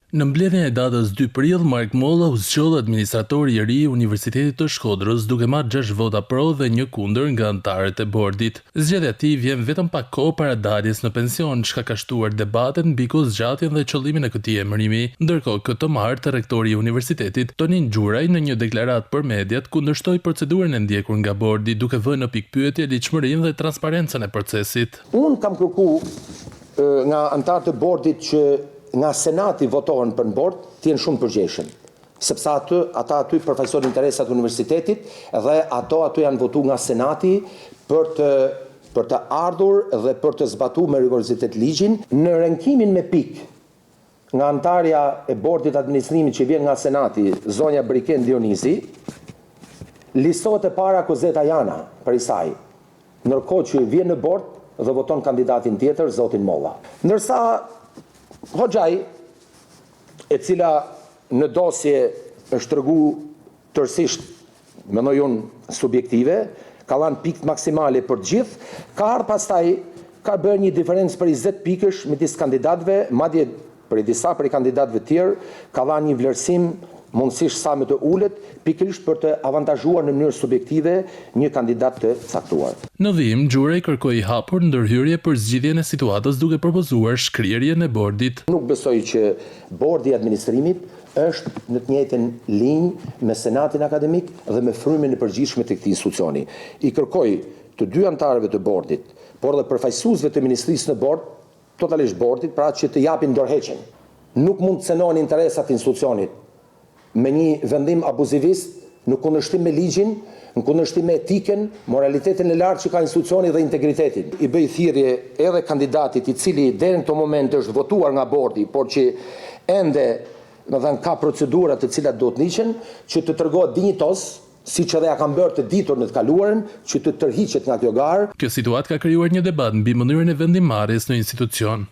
Në mbledhjen e datës 2 prill, Mark Molla u zgjodh administratori I ri I Universitetit të Shkodrës duke marrë 6 vota pro dhe 1 kundër nga anëtarët e bordit. Zgjedhja e tij vjen vetëm pak kohë para daljes në pension, çka ka shtuar debatet mbi kozgjatjen dhe qëllimin e këtij emërimi. Ndërkohë, këtë martë rektori I universitetit, Tonin Gjuraj, në një deklaratë për mediat, kundërshtoi procedurën e ndjekur nga bordi, duke vënë në pikpyetje ligjshmërinë dhe transparencën e procesit. Unë kam kërkuar nga anëtarët e bordit që nga senati votohen për në bord, të jenë shumë përgjeshëm. Sepse ata aty përfaqësojnë interesat e universitetit dhe aty janë votuar nga senati për të ardhur dhe për të zbatuar me rigorozitet ligjin. Në rankimin me pikë nga anëtarja e bordit administrimit që vjen nga senati, zonja Briken Dionisi, listohet e para Kozeta Jana për I saj, ndërkohë që vjen në bord dhe voton kandidatin tjetër, zotin Molla. Ndërsa Hoxhaj, e cila në dosje është treguar tërësisht, mendoj unë subjektive, ka dhënë pikë maksimale për të gjithë, ka ardhur pastaj ka bërë një diferencë për 20 pikësh midis kandidatëve, madje për disa prej kandidatëve të tjerë ka dhënë një vlerësim mundësisht sa më të ulët, pikërisht për të avantazhuar në mënyrë subjektive një kandidat të caktuar. Në vijim, Gjuraj kërkoi hapur ndërhyrje për zgjidhjen e situatës duke propozuar shkrirjen e bordit. Nuk besoj që bordi I administrimit është në të njëjtën linjë me senatin akademik dhe me frymin e përgjithshme të këtij institucioni. I kërkoj të dy anëtarëve të bordit, por dhe përfaqësuesve të ministrisë në bord, totalisht bordit, pra që të japin dorëheqjen. Nuk mund të cenohen interesat e institucionit me një vendim abuzivist, në kundërshtim me ligjin, në kundërshtim me etikën, moralitetin e lartë që ka institucioni dhe integritetin. I bëj thirrje edhe kandidatit I cili deri në këtë moment është votuar nga bordi, por që ende, ka procedura të cilat do të niqen, që të tregohet dinjitos, siç edhe ja kanë bërë të ditur në të kaluarën, që të tërhiqet nga kjo garë. Kjo situatë ka krijuar një debat mbi mënyrën e vendimmarrjes në institucion.